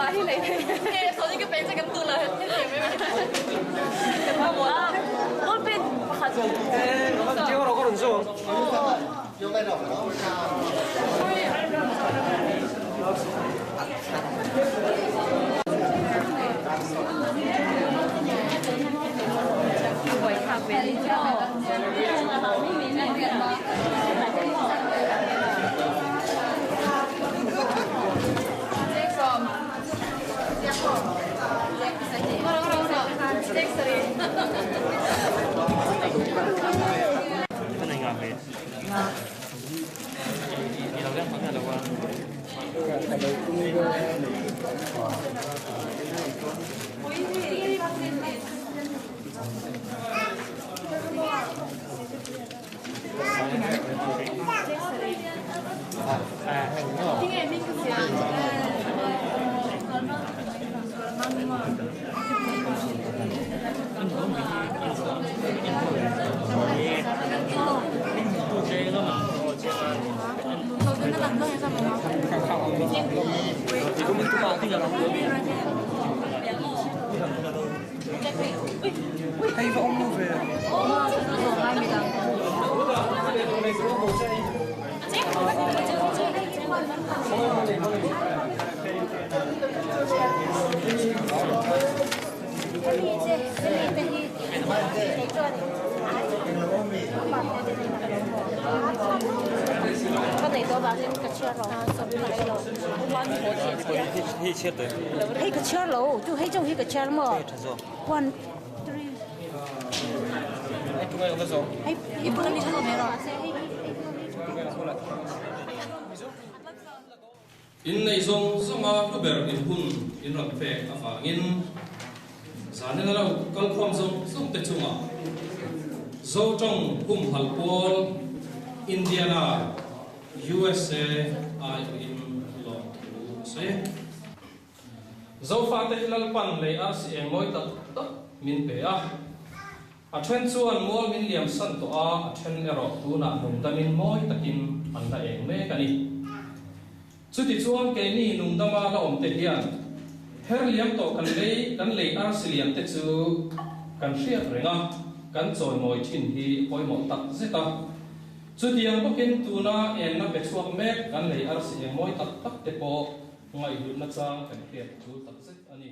มาที่ไหนเขาที่ก็เป็นจะกันตัวเลยที่ไหนไม่เป็นแต่ว่าหมดก็เป็นขาด接我老公说。用那种。quậy thạc về đi cho cái này ngọt vậy. Thì đầu tiên phải là đầu qua. Hay vợ ông mua về. có thể tôi bảo thêm cái chia rồi xong rồi lại rồi không bao nhiêu tiền Hi chết rồi. hay cái chia rồi tôi hay trong hay cái chia mà quan Chúng em có số. hay ít bữa đi thôi rồi in nei song songa ko ber in hun in ram phe a fa in zanen lo kal khom song te chunga zo trong hum hal pol Indiana USA ai in lo se zo fa te hilal pan le a si engoi ta min pe a then chuan mol min liam san to a then ero tu na nung ta min moi takin an da eng me kani chuti chuan ke ni nung dama la om te hian her liam to kan lei ar siliam te chu kan hriat renga kan choi moi thin hi poimo tak zeta chuti ang pokin tuna en na pe chuak mek kan lei ar si moi tak te po ngai lut na chang kan hriat chu tak zet ani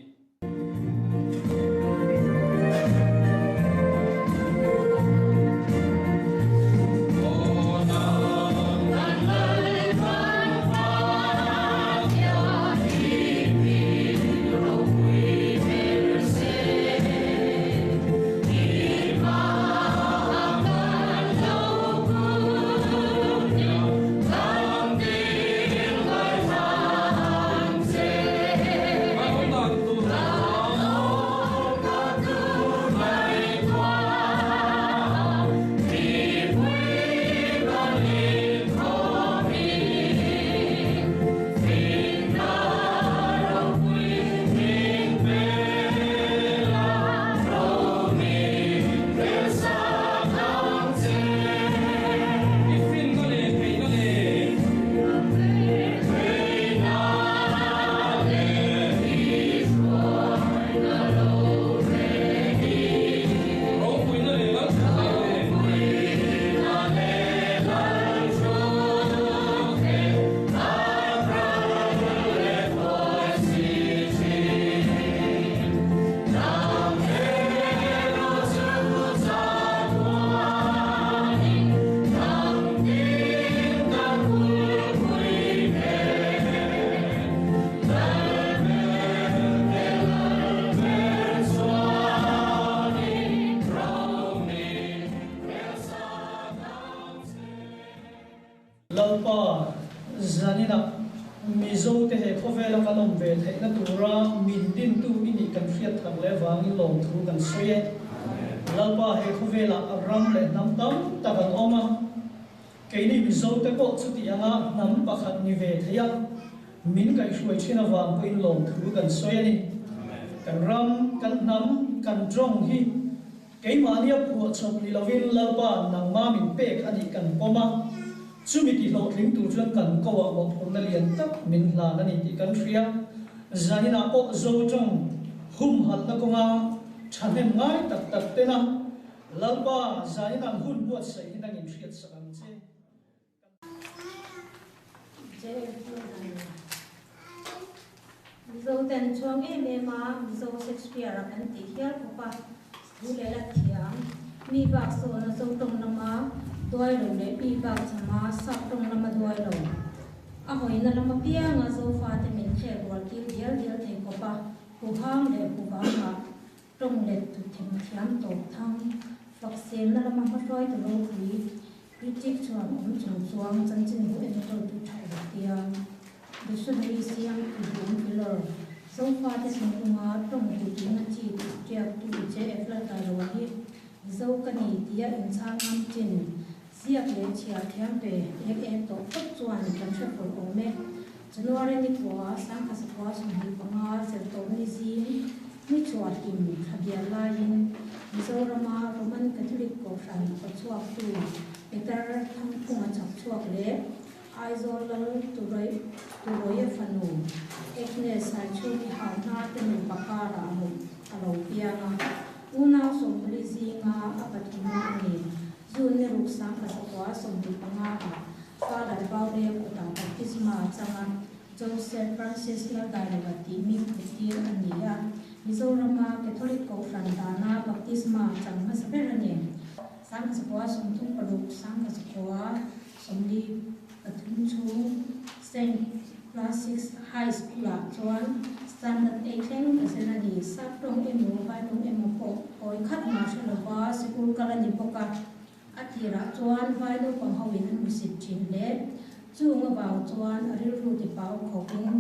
lalpa zanina mizo te he khovela kalom ve the na tura min din tu ini kan fiat thang le wang long thu kan soye lalpa he khovela ram le nam tam takan oma keini mizo te ko chuti anga nam pakhat ni ve thaya min kai hruai thina wang ko in long thu kan soye ni kan ram kan nam kan drong hi keimania pu chom li lovin lalpa nang ma min pek ani kan poma chumi ti lo thling tu chuan kan ko wa mo phom na lian tak min hla na ni ti kan thria zanina o zo trong hum hal na konga chanem ngai tak tak tena lalpa zanina hun buat sai hinang in thiat sakam che Mizo ten chuang ma mizo Shakespeare kan ti hial pa hule la thiam mi bak so na zo tong nama doi lo le mi bak chama sak tong nama doi lo a hoi na lama pia nga zo fa te min che wal ki dial dial te ko pa hu hang le hu ba ma tong le tu thim thiam to thang fak sem na lama ma roi to lo kri critic chuan chung chuang chan chin hu en to tu thai tia dictionary siam tu pillar so far this monga tong tu ti na chi tia tu che efla ta lo hi zo kani tia in chang am chin sia le chia thiam pe ek ek to pat chuan kan thre por o me January ni kwa sang ka sa kwa sum hi panga se to ni si ni chua tim khabia la in Mizorama Roman Catholic ko fran pa chuak tu etar thang punga chak chuak le aizolal turoye fanu ekne sanchu ki hauna ten bakara mu alo pianga una som polisi nga apatima ni zune ruksa ka sakwa som di panga ka dar bawle ko ta baptisma changa Joseph Francis la Gailati mi puti ania Mizorama Catholic ko frandana baptisma changa saberane sang sakwa som thung paruk sang sakwa somli Pathum chu Saint Classics High School chuan standard 8 leng asenani saptong emu vai tong emu ko oi khat ma shelo ba school kalani poka atira chuan vai do pang hawin an musit thin le chunga baw chuan aril ru ti pau khopin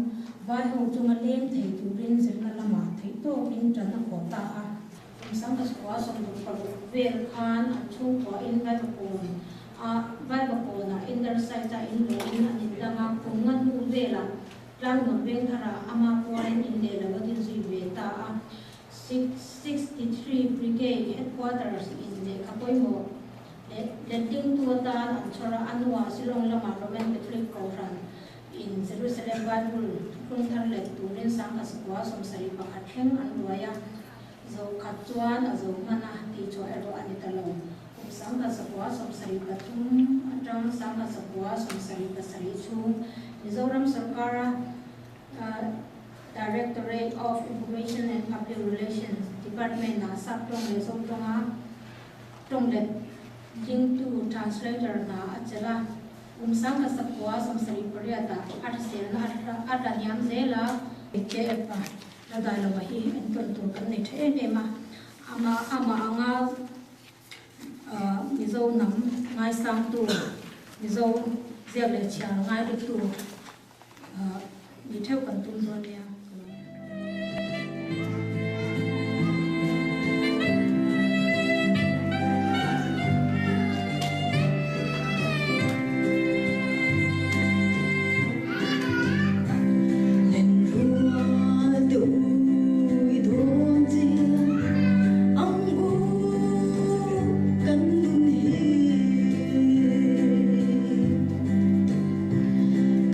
vai ho chunga leng thei turin zirna lama thei to in tan na ko ta a sam ka swa som du par vel khan chu ko in vai ko vai ko na intersect in lo in an langa pungan mu vela lang no ben thara ama foreign in de la gadin si veta 63 brigade headquarters in de kapoimo letting to ta an chora anwa silong lama Roman Catholic Confran in Jerusalem Bible kung thar le turin sang aswa som sari pakathen anwaya zo khatchuan azo mana ti cho ero anitalo sang ka sakwa som sari pathum atang sang ka sakwa som sari pasari chu Mizoram Sarkara Directorate of Information and Public Relations Department na saktong le soktonga tonglet link to translator na achela sang ka sakwa som sari pariata arsel na atanyam zela kepa la dalo hi enton to kan ni the ma ama anga mizo nam ngai sang tu mizo ziak le chia ngai du tu ni theu kan tum zo nia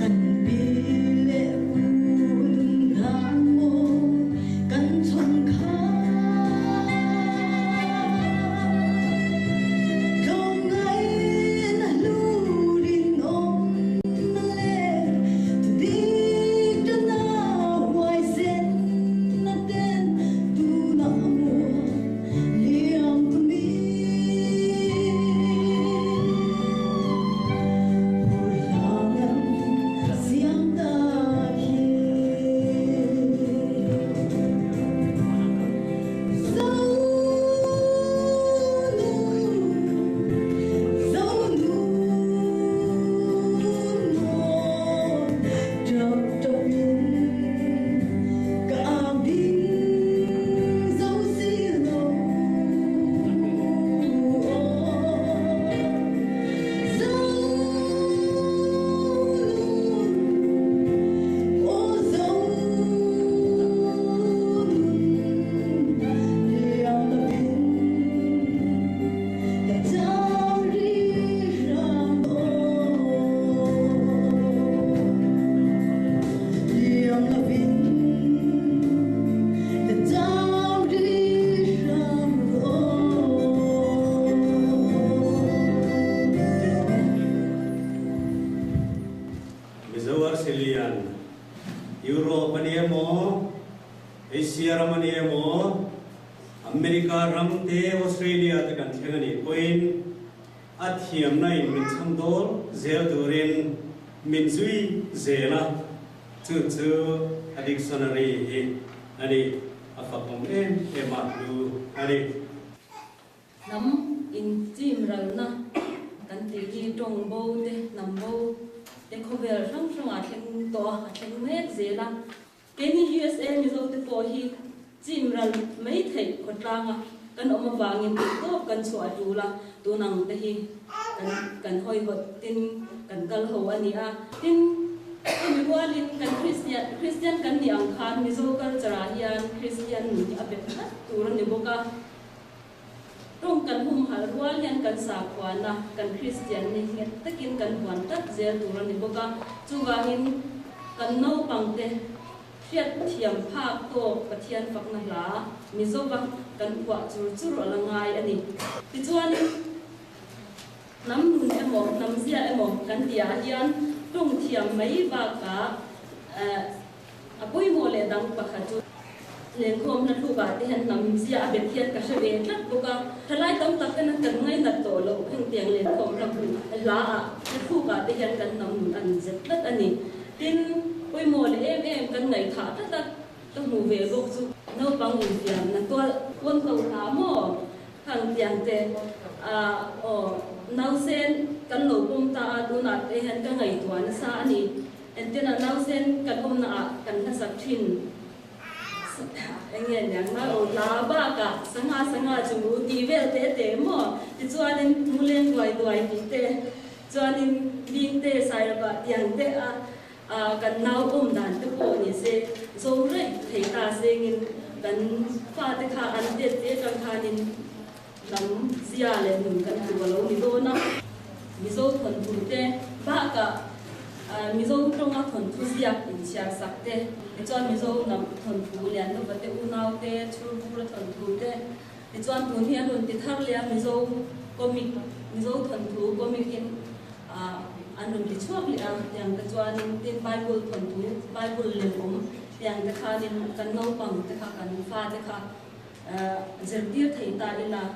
Kan pile Australian Europe mani mo Asia ramani mo America ramte Australia te kan thengani koin athiam nai min chamdol zel durin min zui zela chu addictionary ani afakom ematu ani nắm in chim rồi na cần tỷ đi trồng bầu de nằm bầu de có vẻ rong rong à thành to thành mét dễ lắm cái này USA mình rồi thì bỏ hi chim rồi mấy thầy còn đang à cần ông vàng in tốt cần xóa đủ là tu năng de hi cần hoi vật tin cần cal hậu anh à tin mình qua linh cần Christian cần đi ăn khan mình rồi cần chả hiền Christian mình à biết tu rằng đi boka trong căn hùng hal rual hian kan sa khwana kan Christian ni nget takin kan huan tak zel turan ni boka chuwangin kan no pangte fiat thiam phak to pathian fakna la mizowa kan kwa chur alangai ani ti chuan nam nun emo nam zia emo kan tia hian tung thiam mai wa ka apoi mo le dang pakhatu lên hôm nay thu cả thì hắn nằm zia biệt thiệt cả sự việc rất cố gắng thay lại tông tập cái nó cần ngay đặt tổ lộ hình tiền lên hôm làm lá thu cả thì hắn cần nằm ăn rất rất anh ấy tin ôi mùa này em cần ngày thả rất rất trong mùa về gốc su nấu bằng hình tiền là tôi quân cầu thả mò hàng tiền tệ nấu sen cần lẩu bông ta tu nát thì hắn cần ngày thuần sa anh ấy em tin là nấu sen cần bông nát cần nó sạch chín anh nghe nhàng nói là ba cả sanga chúng đi về té mà thì cho nên mua lên đuổi đi té cho nên đi té sai là tiền té cần nào đàn cái bộ này sẽ rồi thấy ta sẽ nhìn cần pha té khá ăn té cần khá nên lắm zia lên mình cần tu lâu mi đôi na mi dâu thuần tu té ba cả mi dâu trong á thuần tu zia in chia sắc té cho mi dâu nằm thuần tu liền nó vật té unau té chua bùa thuần tu té cho tuần hiền tuần tí thar liền mi dâu comic mi dâu thuần tu comic in anh đừng đi chua bị yang cái cho nên tin Bible thuần tu Bible liền yang cái khá nên cần nấu bằng cái khá cần pha cái khá giờ biết thầy ta đi là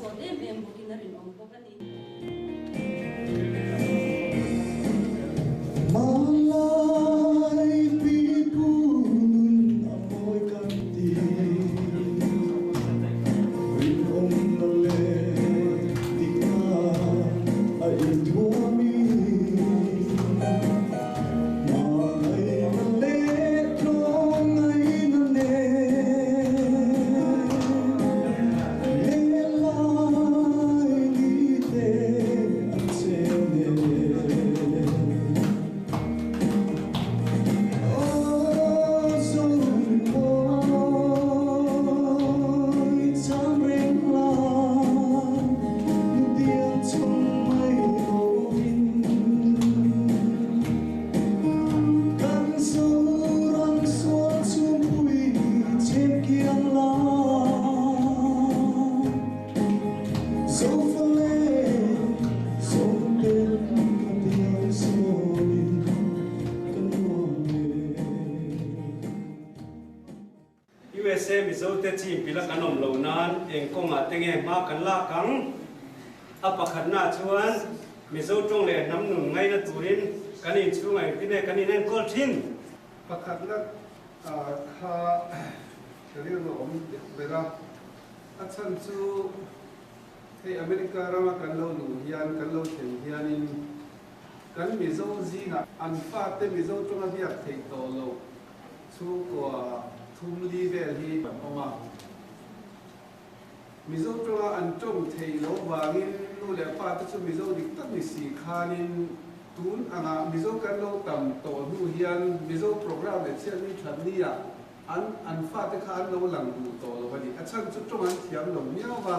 số em bố kinh là ông bố cái gì USA mi zo te chi pila kanom lo nan eng ko nga tenge ma kan la kang apa khanna chuan mi zo tong le nam nun ngai na turin kanin chu ngai tine kanin en kol thin pakhat na kha kali no om bera achan chu hey America rama kan lo lu hian kan lo then hianin kan mi zo zi na an fa te mi zo tong a biak thei to lo chu ko thum li vel hi oma mi zo tong a an tong thei lo wangin lu le pa te chu mi zo dik tak ni si khanin tun anga mi zo kan lo tam to nu hian mi zo program le chian ni than ni a an fa te khan lo lang du to lo bani achan chu tong an thiam lo miaw ba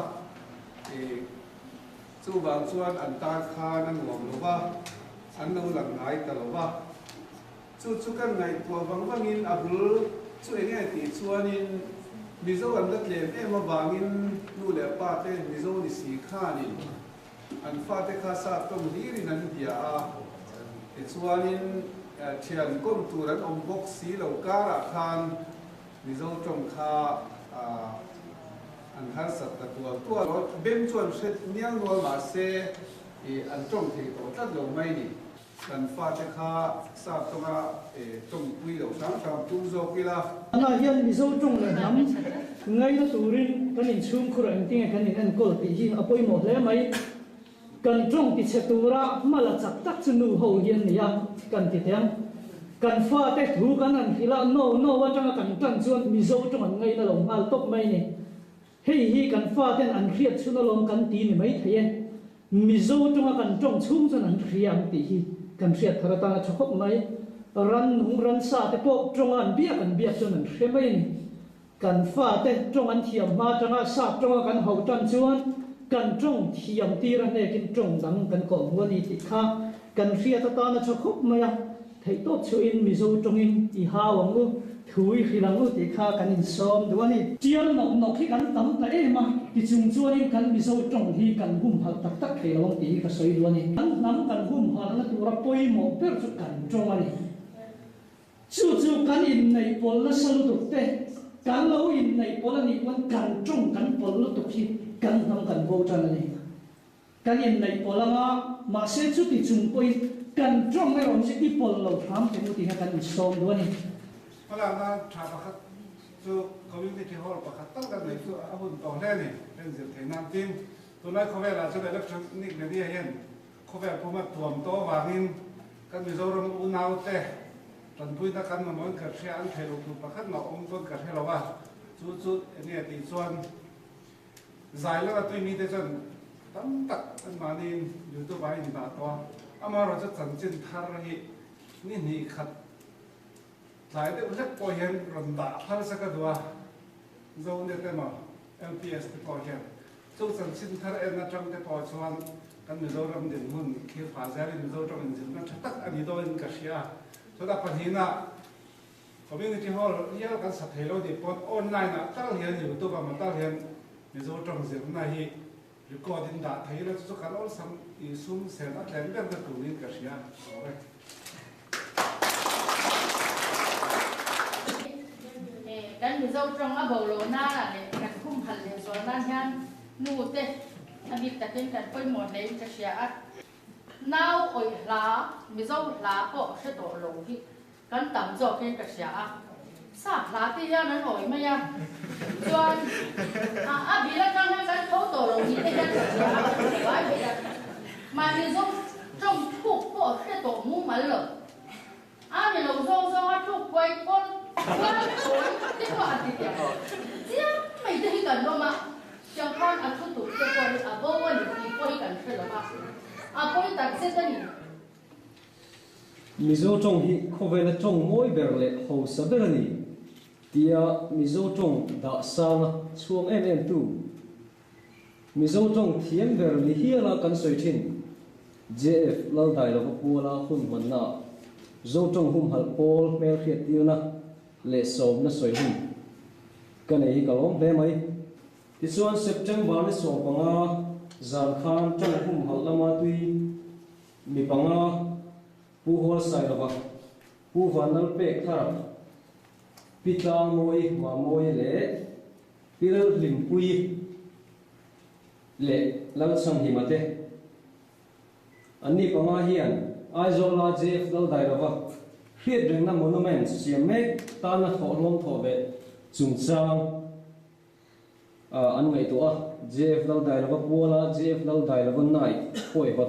chu bang chuan an ta kha nan ngom lo ba an lo lang ngai ta lo ba chu kan ngai to wangin abul chu enge ti chuanin mi zo an dat le em awangin nu le pa te mi zo ni si khanin an fa te kha sa tom hi rin an dia a e chuanin thiền công tu đến ông bốc xí lầu cá là khan ví dụ trong kha anh hát sạch tua nó bên chuẩn sẽ niang nuôi mà xe thì anh trong thì tổ tất lâu mấy nè cần pha cho kha sao trong trong quy đầu sáng trong tung dâu kia là anh hiện ví dụ trong là nắm ngay nó tù rin cái nhìn xuống khu rừng tiếng cái nhìn anh cô thì hi apoi một lẽ mấy cần trong thì sẽ tù ra mà là chắc chắc chân nụ hậu hiện này cần thì thêm cần pha tết thú cái này thì là no và trong cần trăng chuan ví dụ trong anh ngay nó lòng al top mấy nè hi cần pha tên anh khiết xuống nó lòng cần tin mấy thấy ví dụ trong cần trong xuống cho anh khiết thì hi cần khiết thật là cho khóc mấy ran sa te po trong anh biết cho anh khiết mấy nè cần pha tên trong anh thiam ma trong anh sa trong cần hậu trăng chuan cần trong thiam ti ra này kinh trong đắng cần cổ mua đi thì kha cần khiết ta nó cho khóc mấy thấy tốt cho in ví dụ trong in thì hao ông luôn thui khi làm luôn thì kha cần in xóm đúng không nhỉ chia nó khi cần tắm tại mà thì chúng cho in cần ví dụ trong thì cần hum hal tak tak khi làm thì cái soi luôn nhỉ nắm cần hum hal nó tu ra poi một per cho cần trong này chú cần in này bỏ là sao được thế cần lâu in này bỏ là nhỉ vẫn cần trong cần bỏ là tục khi cần nắm cần vô cho này cần in này bỏ là mà sẽ chút thì chúng poi cần trong này ông sẽ đi bỏ lâu tham thì một tiếng cần xóm đúng không nhỉ mà là na thà bạc khát cho community hall bạc khát tất cả này cho abun tàu này này bên dưới thế nam tim tôi nói có vẻ là cho electronic này đi hiện có vẻ có mặt thuồng to vàng in các ví dụ rằng u nào thế tận vui ta cần mà nói cả xe ăn thay đồ bạc khát nó ông tôi cả thay đồ à chút này thì xuân dài là tôi mi thế chân tắm tắc mà đi YouTube bài đi đã to ama rồi chắc chắn trên thar hi ni ni khát lại để uống bò hiền rồi đã phá ra cái đó dâu này tên mà MPS cái bò hiền châu sản sinh thar em là trong cái bò chuan cái mình dâu làm điểm hun khi phá ra thì mình dâu trong mình nó chắc tắc anh đi đâu anh cả xia cho ta phần hình à community hall giờ cái sát hệ lo thì bot online à ta hiền YouTube mà ta hiền mình dâu trong diện này hi recording đã thấy là cho cái đó xong thì zoom sẽ nó lên cái tủ lên cả xia kan mi zo trong a bolo na la le kan khum hal le zo na hian nu te ani takin kan poi mo le ka sia a now oi la mi zo la po se to lo hi kan tam zo ken ka sia a sa la ti ya nan oi ma ya chuan a bi la kan kan tho to lo hi te ya ka sia vai be ya ma mi zo trong thu po se to mu ma lo a mi lo zo a thu quay con cái quả thì đẹp, chứ mày thấy cần đâu mà, chẳng con ăn chút tủ cho con, bố con thì coi cần phải là mà, coi đặt xe cái gì. Mizo trong hi khove là trong mỗi bề lệ hậu sa bề này, tia mizo trong đã sang chuông em tu, mizo trong thiêm bề này hi là cần soi chín, JF lâu đại là bố là hun văn na, zo trong hum hal Paul mel khiết tiêu na. Lệ sớm nó soi hùng cái này cả lắm thế mấy thì xuân September nó sổ bằng giàn khan trong hùng hal lama tuy mi bằng pu hol sai là vậy pu van nal pe khar pita moi ma moi lệ pila lim pui lệ lam sang hi mate ani bằng hiền aizola jef dal dai là vậy khiết rừng năm monument xiêm mấy ta là thọ long thọ về trung trang anh ngày tuổi JF lâu đài là vấp bùa la JF lâu đài là vân này phổi vật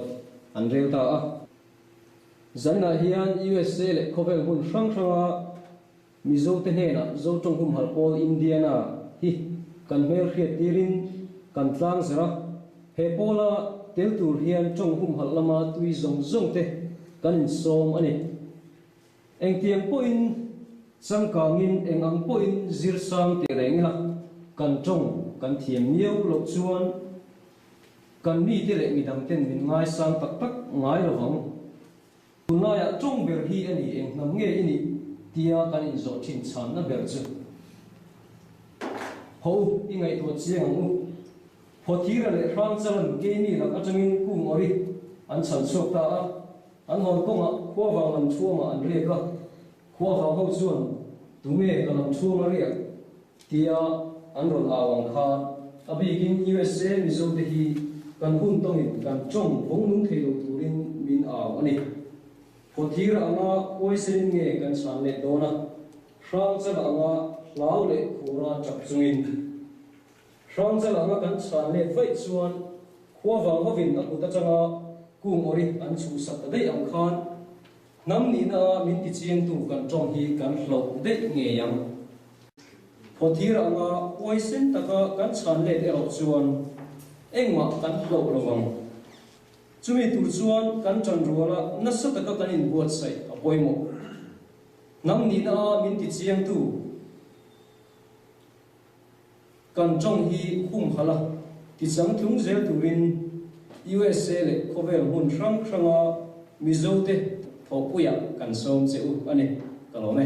anh rêu ta dân là hiện USA lệ có vẻ hôn sang sang mizo tên hệ na dâu trong hùng hal Paul Indiana hi cần mel khiết tirin cần tlang zera he Paula tel tur hian trong hùng hal lama tui zong zong te cần som ani anh tiêm point sang càng in anh ang point zir sang te reng la kan trong kan thiam nhiều lộc chuan kan mi te le mi dang ten min ngai sang tak tak ngai lo hong tunai a trong ber hi ani eng nam nge ini tia kan in zo thin chan na ber chu ho i ngai to chiang u phothira le rang chalan ke ni la ka changin ku mori an chan chok ta an hon konga khua wang lam chuama an reka khua wang ho chuan tume kalam chuama ria tia an ron awang kha abigin USA mizo te hi kan hun tongin kan chong bong nung thelo turin min aw ani pothira anga poisen nge kan san le dona hrang chala anga lau le khura chap chungin hrang chala anga kan san le vai chuan khua wang hovin a kuta changa kung ori an chu sak dei ang khan nam ni na min ti chiang tu kan chong hi kan hlo dei nge yang pothira anga poisen taka kan san le de ro chuan engma kan hlo lowang chumi tur chuan kan chan ruala nasa taka kan in buat sai apoimo nam ni na min ti chiang tu kan chong hi hum hala ti chang thung zel turin USA le khovel hun rang ranga mizo te thopuya kan som cheu ani kalome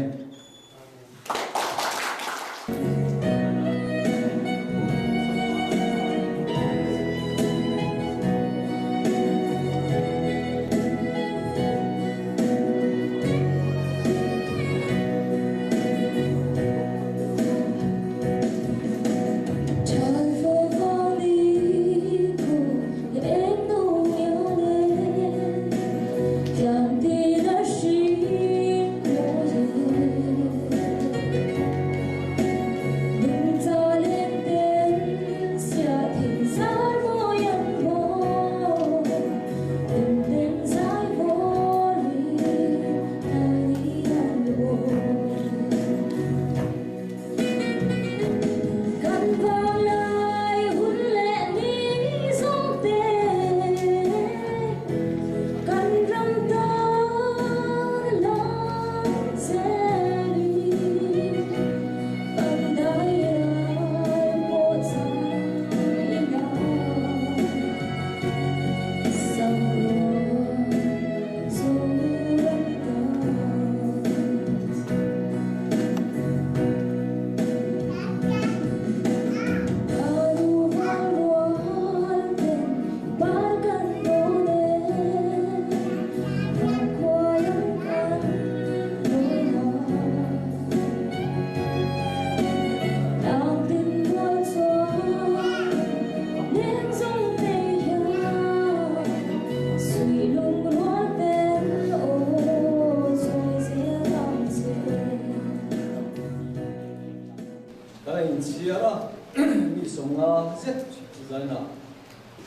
mi songa zet zaina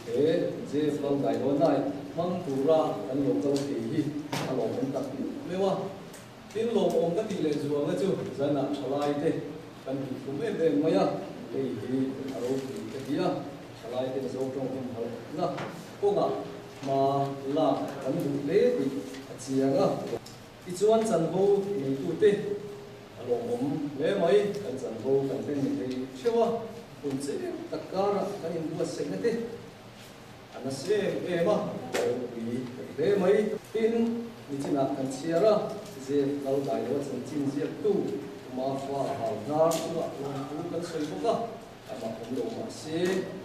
e je flong gai do nai mang pura kan lo ko ti hi alo on tak lewa tin lo om ka ti le zuwa nga chu zaina chalai te kan ki kum e be maya e hi aro ki te dia chalai te zo tong hom hal na ko nga ma la kan du le ti achianga ti chuan chan ho ni tu te alo om le mai kan chan ho kan ten ni te chewa kun se takara kan in buat senate anase ema wi le mai tin ni china kan chiara je lau dai wa chan chin je tu ma fa ha na wa ku kan soi boka ama om lo ma se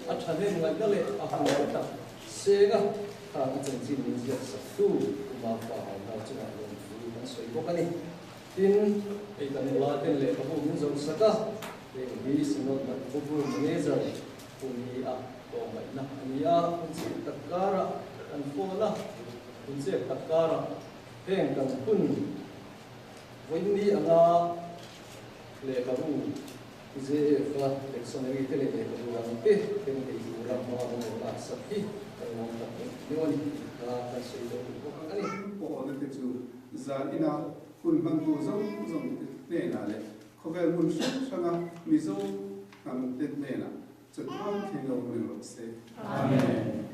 a thane ngai na le a hu ta se ga ta chan chin ni je sa tu ma fa ha na china lo ku kan soi boka ni tin ei kan la ten le ka bu min zo saka le hi sinot na bu manager uni a to mai na ania unchi takara kan fola unchi takara heng kan kun winni anga le ka bu je fa dictionary te le ka bu ram te ten ke ram ma no la sakhi kan mo ta ni wani ka ka sei do ko ani ko ne te chu zan ina kun bang tu zong zong te na le khovel mun sanga mizo am te na chatwang thilo ni ro se amen